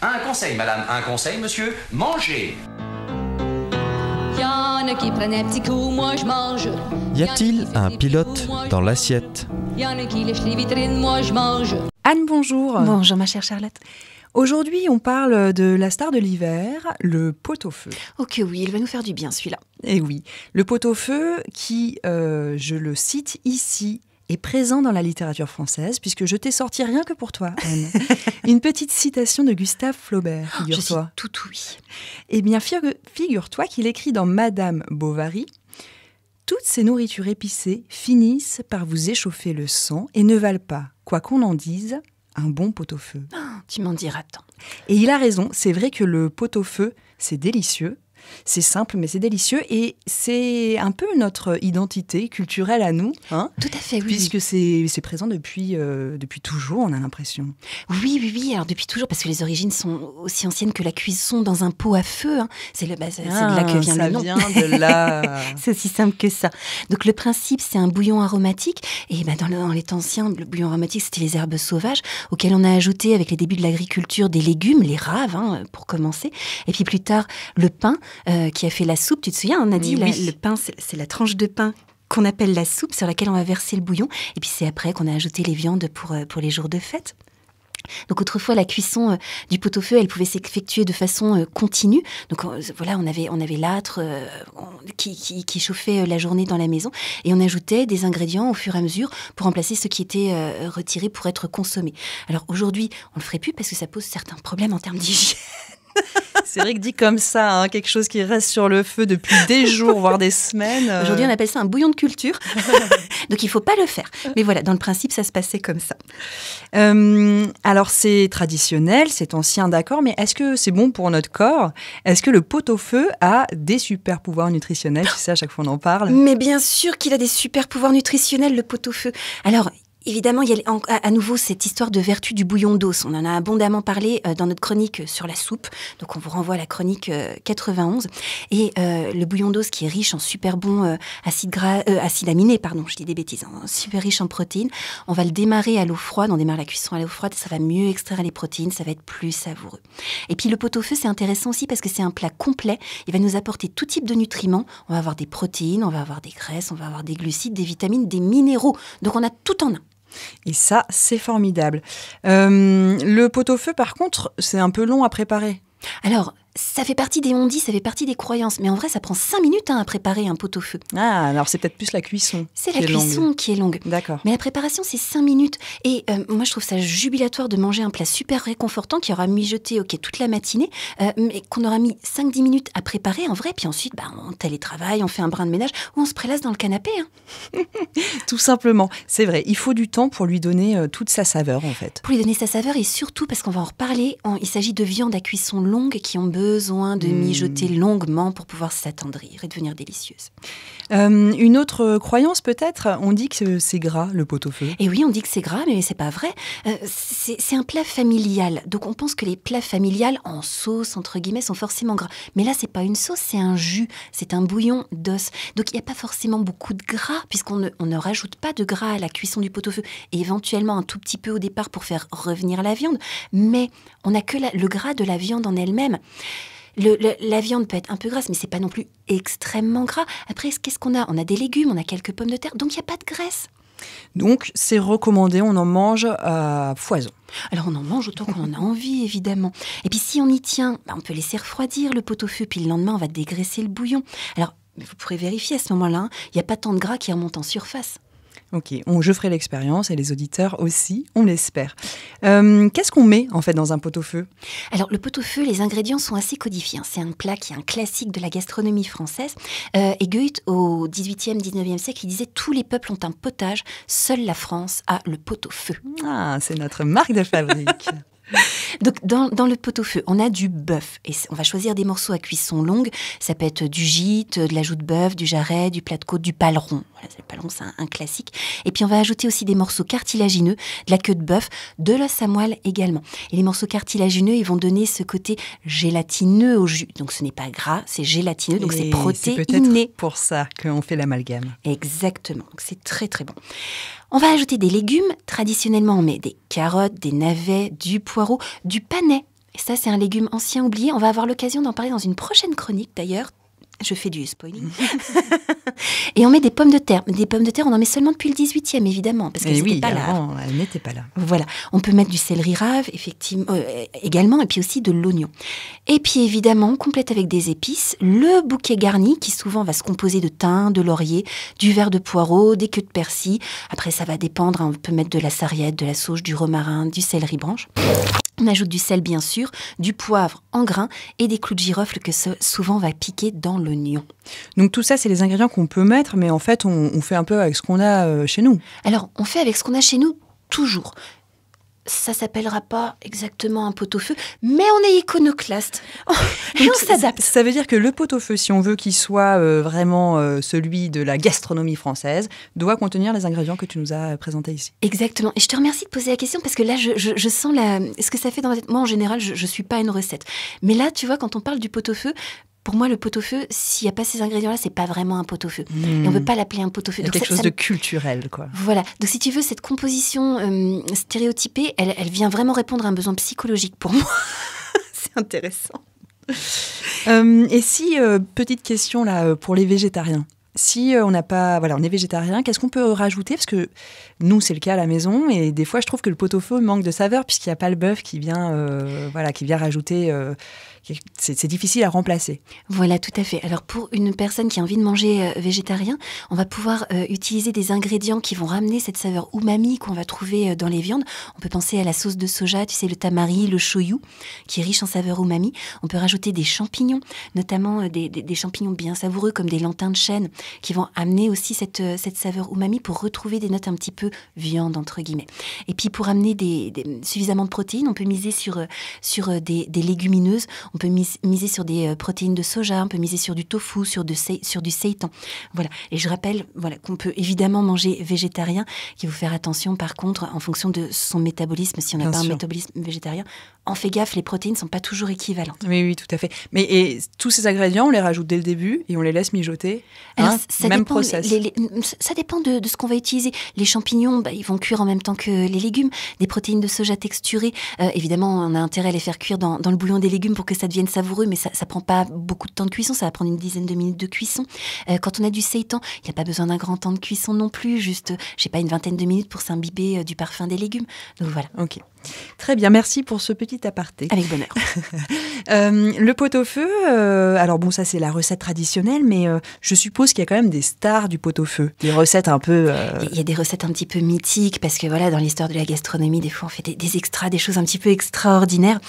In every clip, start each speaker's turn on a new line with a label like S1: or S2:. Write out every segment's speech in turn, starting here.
S1: Un conseil, madame, un conseil, monsieur, mangez.
S2: Y'en a qui prennent un petit coup, moi je mange.
S3: Y a-t-il un pilote dans l'assiette ?
S2: Y'en a qui lèchent les vitrines, moi je mange.
S4: Anne, bonjour.
S5: Bonjour ma chère Charlotte.
S4: Aujourd'hui, on parle de la star de l'hiver, le pot-au-feu.
S5: Ok, oui, il va nous faire du bien celui-là.
S4: Et oui, le pot-au-feu qui, je le cite ici, est présent dans la littérature française, puisque je t'ai sorti rien que pour toi, Anne. Une petite citation de Gustave Flaubert, figure-toi.
S5: Je suis tout oui.
S4: Eh bien, figure-toi qu'il écrit dans Madame Bovary « Toutes ces nourritures épicées finissent par vous échauffer le sang et ne valent pas, quoi qu'on en dise, un bon pot-au-feu. »
S5: Tu m'en diras tant.
S4: Et il a raison, c'est vrai que le pot-au-feu, c'est délicieux. C'est simple, mais c'est délicieux. Et c'est un peu notre identité culturelle à nous. Hein,
S5: tout à fait, oui.
S4: Puisque c'est présent depuis toujours, on a l'impression.
S5: Oui. Alors depuis toujours, parce que les origines sont aussi anciennes que la cuisson dans un pot à feu. Hein. C'est de là que vient le nom.
S4: Ça vient de là.
S5: C'est aussi simple que ça. Donc le principe, c'est un bouillon aromatique. Et dans les temps anciens, le bouillon aromatique, c'était les herbes sauvages auxquelles on a ajouté, avec les débuts de l'agriculture, des légumes, les raves, pour commencer. Et puis plus tard, le pain. Qui a fait la soupe, tu te souviens, on a dit
S4: oui.
S5: Le pain, c'est la tranche de pain qu'on appelle la soupe, sur laquelle on va verser le bouillon. Et puis c'est après qu'on a ajouté les viandes pour les jours de fête. Donc autrefois, la cuisson du pot-au-feu, elle pouvait s'effectuer de façon continue. Donc voilà, on avait l'âtre qui chauffait la journée dans la maison, et on ajoutait des ingrédients au fur et à mesure pour remplacer ceux qui étaient retirés pour être consommés. Alors aujourd'hui, on le ferait plus parce que ça pose certains problèmes en termes d'hygiène.
S4: C'est vrai que dit comme ça, quelque chose qui reste sur le feu depuis des jours, voire des semaines.
S5: Aujourd'hui, on appelle ça un bouillon de culture. Donc, il ne faut pas le faire. Mais voilà, dans le principe, ça se passait comme ça.
S4: Alors, c'est traditionnel, c'est ancien, d'accord, mais est-ce que c'est bon pour notre corps ? Est-ce que le pot-au-feu a des super pouvoirs nutritionnels ? Tu sais, à chaque fois, on en parle.
S5: Mais bien sûr qu'il a des super pouvoirs nutritionnels, le pot-au-feu. Alors, évidemment, il y a à nouveau cette histoire de vertu du bouillon d'os. On en a abondamment parlé dans notre chronique sur la soupe. Donc, on vous renvoie à la chronique 91. Et le bouillon d'os qui est riche en super bons acides aminés, je dis des bêtises, super riche en protéines. On va le démarrer à l'eau froide. On démarre la cuisson à l'eau froide. Ça va mieux extraire les protéines. Ça va être plus savoureux. Et puis, le pot-au-feu, c'est intéressant aussi parce que c'est un plat complet. Il va nous apporter tout type de nutriments. On va avoir des protéines, on va avoir des graisses, on va avoir des glucides, des vitamines, des minéraux. Donc, on a tout en un.
S4: Et ça, c'est formidable. Le pot-au-feu, par contre, c'est un peu long à préparer.
S5: Alors, ça fait partie des on-dit, ça fait partie des croyances. Mais en vrai, ça prend 5 minutes à préparer un pot-au-feu.
S4: Ah, alors c'est peut-être plus la cuisson.
S5: C'est la cuisson qui est longue.
S4: D'accord.
S5: Mais la préparation, c'est 5 minutes. Et moi, je trouve ça jubilatoire de manger un plat super réconfortant qui aura mijoté toute la matinée, mais qu'on aura mis 5-10 minutes à préparer en vrai. Puis ensuite, on télétravaille, on fait un brin de ménage ou on se prélasse dans le canapé.
S4: Tout simplement. C'est vrai, il faut du temps pour lui donner toute sa saveur, en fait.
S5: Pour lui donner sa saveur, et surtout, parce qu'on va en reparler, il s'agit de viandes à cuisson longue qui ont besoin de mijoter longuement pour pouvoir s'attendrir et devenir délicieuses.
S4: Une autre croyance peut-être, on dit que c'est gras le pot-au-feu.
S5: Et oui, on dit que c'est gras, mais c'est pas vrai. C'est un plat familial, donc on pense que les plats familiales en sauce entre guillemets sont forcément gras. Mais là, c'est pas une sauce, c'est un jus, c'est un bouillon d'os. Donc il y a pas forcément beaucoup de gras puisqu'on ne rajoute pas de gras à la cuisson du pot-au-feu. Et éventuellement un tout petit peu au départ pour faire revenir la viande, mais on n'a que le gras de la viande en elle-même. La viande peut être un peu grasse, mais c'est pas non plus extrêmement gras. Après, qu'est-ce qu'on a ? On a des légumes, on a quelques pommes de terre, donc il n'y a pas de graisse.
S4: Donc, c'est recommandé, on en mange à foison.
S5: Alors, on en mange autant qu'on en a envie, évidemment. Et puis, si on y tient, on peut laisser refroidir le pot-au-feu, puis le lendemain, on va dégraisser le bouillon. Alors, vous pourrez vérifier à ce moment-là, il n'y a pas tant de gras qui remonte en surface.
S4: Ok, je ferai l'expérience et les auditeurs aussi, on l'espère. Qu'est-ce qu'on met en fait dans un pot-au-feu ?
S5: Alors le pot-au-feu, les ingrédients sont assez codifiés. C'est un plat qui est un classique de la gastronomie française. Et Goethe, au XVIIIe, XIXe siècle, il disait « Tous les peuples ont un potage, seule la France a le pot-au-feu ».
S4: Ah, c'est notre marque de fabrique.
S5: Donc, dans le pot-au-feu, on a du bœuf. Et on va choisir des morceaux à cuisson longue. Ça peut être du gîte, de la joue de bœuf, du jarret, du plat de côte, du paleron. Voilà, le paleron, c'est un classique. Et puis, on va ajouter aussi des morceaux cartilagineux, de la queue de bœuf, de l'os à moelle également. Et les morceaux cartilagineux, ils vont donner ce côté gélatineux au jus. Donc, ce n'est pas gras, c'est gélatineux, donc c'est protéiné.
S4: C'est peut-être pour ça qu'on fait l'amalgame.
S5: Exactement. Donc, c'est très, très bon. On va ajouter des légumes. Traditionnellement, on met des carottes, des navets, du poireau, du panais. Et ça, c'est un légume ancien oublié. On va avoir l'occasion d'en parler dans une prochaine chronique, d'ailleurs. Je fais du spoiling. Et on met des pommes de terre. Des pommes de terre, on en met seulement depuis le 18e, évidemment, parce qu'elles n'étaient pas là.
S4: Avant, elles n'étaient pas là.
S5: Voilà. On peut mettre du céleri rave, effectivement, également, et puis aussi de l'oignon. Et puis, évidemment, on complète avec des épices. Le bouquet garni, qui souvent va se composer de thym, de laurier, du verre de poireau, des queues de persil. Après, ça va dépendre. On peut mettre de la sarriette, de la sauge, du romarin, du céleri branche. On ajoute du sel, bien sûr, du poivre en grains et des clous de girofle que souvent va piquer dans l'oignon.
S4: Donc tout ça, c'est les ingrédients qu'on peut mettre, mais en fait, on fait un peu avec ce qu'on a chez nous.
S5: Alors, on fait avec ce qu'on a chez nous, toujours. Ça s'appellera pas exactement un pot-au-feu, mais on est iconoclaste. Et on s'adapte.
S4: Ça veut dire que le pot-au-feu, si on veut qu'il soit vraiment celui de la gastronomie française, doit contenir les ingrédients que tu nous as présentés ici.
S5: Exactement. Et je te remercie de poser la question parce que là, je sens ce que ça fait dans ma tête. Moi, en général, je suis pas une recette. Mais là, tu vois, quand on parle du pot-au-feu, pour moi, le pot-au-feu, s'il n'y a pas ces ingrédients-là, c'est pas vraiment un pot-au-feu. Et on ne peut pas l'appeler un pot-au-feu.
S4: Il y a quelque chose de culturel, quoi.
S5: Voilà. Donc, si tu veux, cette composition stéréotypée, elle vient vraiment répondre à un besoin psychologique pour moi. C'est intéressant.
S4: Et si, petite question là, pour les végétariens. Si on n'a pas, voilà, on est végétarien, qu'est-ce qu'on peut rajouter? Parce que nous, c'est le cas à la maison, et des fois, je trouve que le pot-au-feu manque de saveur puisqu'il n'y a pas le bœuf qui vient rajouter. C'est difficile à remplacer.
S5: Voilà, tout à fait. Alors, pour une personne qui a envie de manger végétarien, on va pouvoir utiliser des ingrédients qui vont ramener cette saveur umami qu'on va trouver dans les viandes. On peut penser à la sauce de soja, tu sais, le tamari, le shoyu, qui est riche en saveur umami. On peut rajouter des champignons, notamment des champignons bien savoureux comme des lentins de chêne, qui vont amener aussi cette saveur umami pour retrouver des notes un petit peu viande, entre guillemets. Et puis, pour amener suffisamment de protéines, on peut miser sur des légumineuses. On peut miser sur des protéines de soja, on peut miser sur du tofu, sur du seitan. Voilà. Et je rappelle qu'on peut évidemment manger végétarien, qu'il faut faire attention par contre en fonction de son métabolisme. Si on n'a pas un métabolisme végétarien, on fait gaffe, les protéines ne sont pas toujours équivalentes.
S4: Oui, tout à fait. Et tous ces ingrédients, on les rajoute dès le début et on les laisse mijoter.
S5: Alors,
S4: même process.
S5: Ça dépend de ce qu'on va utiliser. Les champignons, ils vont cuire en même temps que les légumes. Des protéines de soja texturées, évidemment, on a intérêt à les faire cuire dans le bouillon des légumes pour que ça devienne savoureux, mais ça prend pas beaucoup de temps de cuisson, ça va prendre une dizaine de minutes de cuisson. Quand on a du seitan, il n'y a pas besoin d'un grand temps de cuisson non plus, juste, une vingtaine de minutes pour s'imbiber du parfum des légumes. Donc voilà.
S4: Ok. Très bien, merci pour ce petit aparté.
S5: Avec bonheur.
S4: Le pot-au-feu, alors bon, ça c'est la recette traditionnelle, mais je suppose qu'il y a quand même des stars du pot-au-feu, des recettes un peu...
S5: Il y a des recettes un petit peu mythiques, parce que voilà, dans l'histoire de la gastronomie, des fois on fait des extras, des choses un petit peu extraordinaires.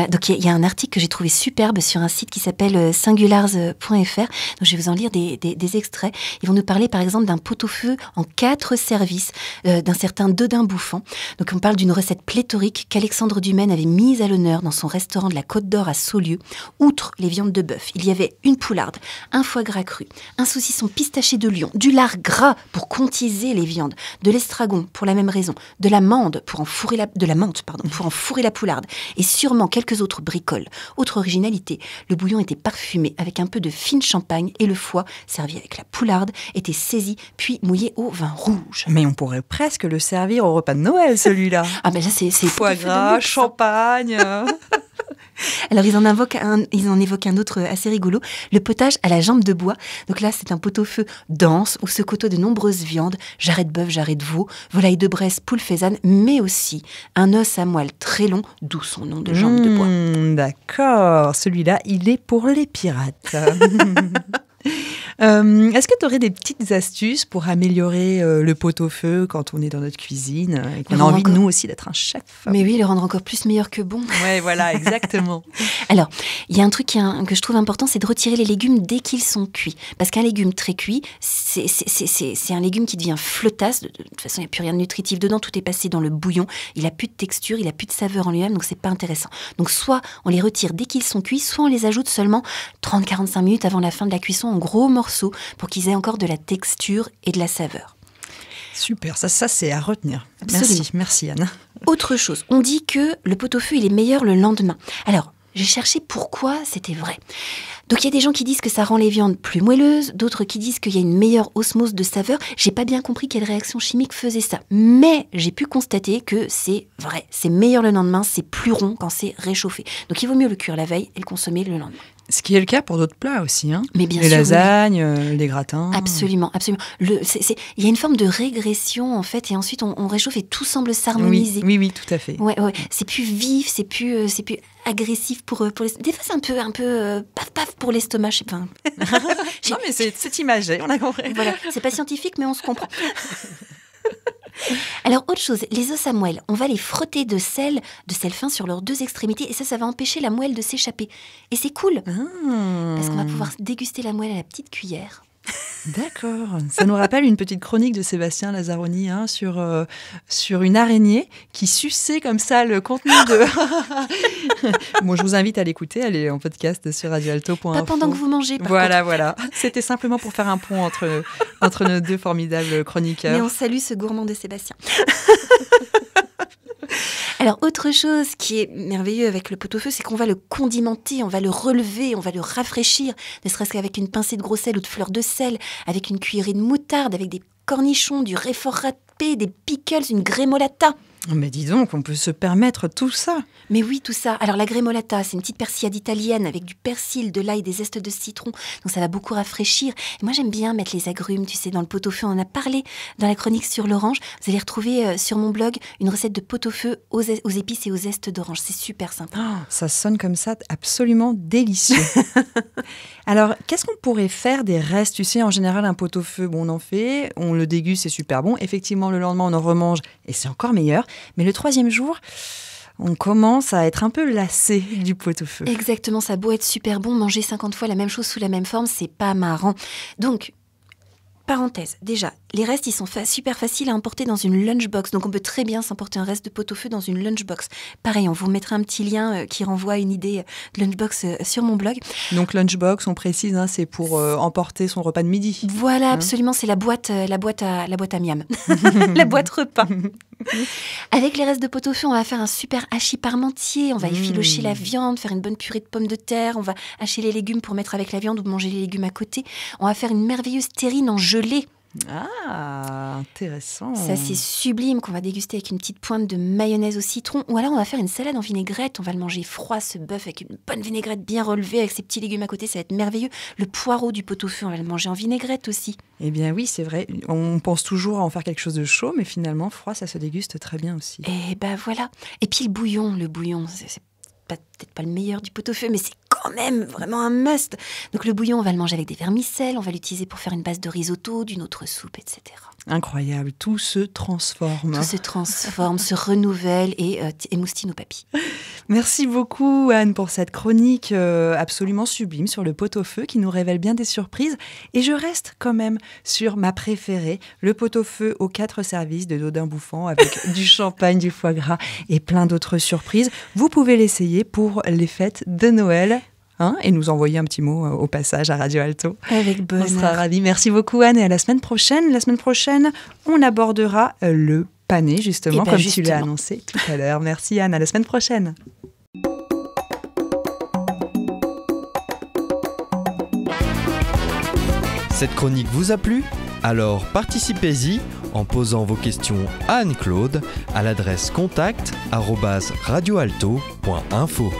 S5: Donc il y a un article que j'ai trouvé superbe sur un site qui s'appelle singulars.fr, donc je vais vous en lire des extraits. Ils vont nous parler par exemple d'un pot-au-feu en 4 services, d'un certain Dodin Bouffant. Donc on parle d'une recette pléthorique qu'Alexandre Dumaine avait mise à l'honneur dans son restaurant de la Côte d'Or à Saulieu. Outre les viandes de bœuf, il y avait une poularde, un foie gras cru, un saucisson pistaché de Lyon, du lard gras pour contiser les viandes, de l'estragon pour la même raison, de la menthe pour en fourrer la poularde, et sûrement quelques autres bricoles. Autre originalité, le bouillon était parfumé avec un peu de fine champagne et le foie, servi avec la poularde, était saisi puis mouillé au vin rouge.
S4: Mais on pourrait presque le servir au repas de Noël, celui-là.
S5: Ah ben là, c'est
S4: foie gras, champagne.
S5: Alors, ils en évoquent un autre assez rigolo, le potage à la jambe de bois. Donc là, c'est un pot-au-feu dense où se côtoient de nombreuses viandes, jarret de bœuf, jarret de veau, volaille de Bresse, poule faisane, mais aussi un os à moelle très long, d'où son nom de jambe de bois.
S4: D'accord, celui-là, il est pour les pirates. Est-ce que tu aurais des petites astuces pour améliorer le pot-au-feu quand on est dans notre cuisine et qu'on a envie, nous aussi, d'être un chef?
S5: Mais oui, le rendre encore plus meilleur que bon.
S4: Ouais, voilà, exactement.
S5: Alors, il y a un truc que je trouve important, c'est de retirer les légumes dès qu'ils sont cuits. Parce qu'un légume très cuit, c'est un légume qui devient flottasse. De toute façon, il n'y a plus rien de nutritif dedans, tout est passé dans le bouillon. Il n'a plus de texture, il n'a plus de saveur en lui-même, donc c'est pas intéressant. Donc, soit on les retire dès qu'ils sont cuits, soit on les ajoute seulement 30-45 minutes avant la fin de la cuisson en gros morceaux pour qu'ils aient encore de la texture et de la saveur.
S4: Super, ça c'est à retenir.
S5: Absolument.
S4: Merci Anne.
S5: Autre chose, on dit que le pot-au-feu il est meilleur le lendemain. Alors, j'ai cherché pourquoi c'était vrai. Donc il y a des gens qui disent que ça rend les viandes plus moelleuses, d'autres qui disent qu'il y a une meilleure osmose de saveur. J'ai pas bien compris quelle réaction chimique faisait ça. Mais j'ai pu constater que c'est vrai. C'est meilleur le lendemain, c'est plus rond quand c'est réchauffé. Donc il vaut mieux le cuire la veille et le consommer le lendemain.
S4: Ce qui est le cas pour d'autres plats aussi, hein.
S5: Mais bien
S4: les
S5: sûr,
S4: lasagnes, les gratins.
S5: Absolument, absolument. Il y a une forme de régression en fait, et ensuite on réchauffe et tout semble s'harmoniser.
S4: Oui, tout à fait.
S5: Ouais. C'est plus vif, c'est plus agressif pour les... Des fois c'est un peu paf pour l'estomac, je sais pas.
S4: Non mais c'est imagé, on a compris.
S5: Voilà, c'est pas scientifique mais on se comprend. Alors, autre chose, les os à moelle, on va les frotter de sel fin sur leurs deux extrémités et ça va empêcher la moelle de s'échapper. Et c'est cool, parce qu'on va pouvoir déguster la moelle à la petite cuillère.
S4: D'accord. Ça nous rappelle une petite chronique de Sébastien Lazzaroni sur une araignée qui suçait comme ça le contenu de... Bon, je vous invite à l'écouter, elle est en podcast sur radioalto.info.
S5: Pas pendant que vous mangez, par
S4: contre. Voilà. C'était simplement pour faire un pont entre nos deux formidables chroniqueurs.
S5: Mais on salue ce gourmand de Sébastien. Alors, autre chose qui est merveilleux avec le pot-au-feu, c'est qu'on va le condimenter, on va le relever, on va le rafraîchir, ne serait-ce qu'avec une pincée de gros sel ou de fleur de sel, avec une cuillerée de moutarde, avec des cornichons, du réfort râpé, des pickles, une grémolata.
S4: Mais dis donc, on peut se permettre tout ça.
S5: Mais oui, tout ça. Alors la grémolata, c'est une petite persillade italienne avec du persil, de l'ail, des zestes de citron. Donc ça va beaucoup rafraîchir. Et moi, j'aime bien mettre les agrumes, tu sais, dans le pot-au-feu. On en a parlé dans la chronique sur l'orange. Vous allez retrouver sur mon blog une recette de pot-au-feu aux épices et aux zestes d'orange. C'est super sympa.
S4: Oh, ça sonne comme ça, absolument délicieux. Alors, qu'est-ce qu'on pourrait faire des restes? Tu sais, en général, un pot-au-feu, bon, on en fait, on le déguste, c'est super bon. Effectivement, le lendemain, on en remange et c'est encore meilleur. Mais le 3e jour, on commence à être un peu lassé du pot-au-feu.
S5: Exactement, ça a beau être super bon, manger 50 fois la même chose sous la même forme, c'est pas marrant. Donc, parenthèse, déjà, les restes, ils sont super faciles à emporter dans une lunchbox. Donc, on peut très bien s'emporter un reste de pot-au-feu dans une lunchbox. Pareil, on vous mettra un petit lien qui renvoie à une idée de lunchbox sur mon blog.
S4: Donc, lunchbox, on précise, hein, c'est pour emporter son repas de midi.
S5: Voilà, absolument, c'est la boîte à miam. La boîte repas. Avec les restes de pot-au-feu, on va faire un super hachis parmentier. On va effilocher la viande, faire une bonne purée de pommes de terre. On va hacher les légumes pour mettre avec la viande ou manger les légumes à côté. On va faire une merveilleuse terrine en gelée.
S4: Ah, intéressant.
S5: Ça, c'est sublime, qu'on va déguster avec une petite pointe de mayonnaise au citron. Ou alors, on va faire une salade en vinaigrette. On va le manger froid, ce bœuf, avec une bonne vinaigrette bien relevée, avec ses petits légumes à côté. Ça va être merveilleux. Le poireau du pot-au-feu, on va le manger en vinaigrette aussi.
S4: Eh bien oui, c'est vrai. On pense toujours à en faire quelque chose de chaud, mais finalement, froid, ça se déguste très bien aussi.
S5: Et ben voilà. Et puis le bouillon, c'est peut-être pas le meilleur du pot-au-feu, mais c'est quand même vraiment un must. Donc le bouillon, on va le manger avec des vermicelles, on va l'utiliser pour faire une base de risotto, d'une autre soupe, etc.
S4: Incroyable, tout se transforme.
S5: Tout se transforme, se renouvelle et émoustille nos papilles.
S4: Merci beaucoup Anne pour cette chronique absolument sublime sur le pot-au-feu qui nous révèle bien des surprises. Et je reste quand même sur ma préférée, le pot-au-feu aux 4 services de Dodin Bouffant avec du champagne, du foie gras et plein d'autres surprises. Vous pouvez l'essayer pour les fêtes de Noël. Et nous envoyer un petit mot au passage à Radio Alto.
S5: Avec bonheur.
S4: On sera ravis. Merci beaucoup Anne et à la semaine prochaine. La semaine prochaine, on abordera le pané justement, comme tu l'as annoncé tout à l'heure. Merci Anne, à la semaine prochaine.
S3: Cette chronique vous a plu? Alors participez-y en posant vos questions à Anne-Claude à l'adresse contact@radioalto.info.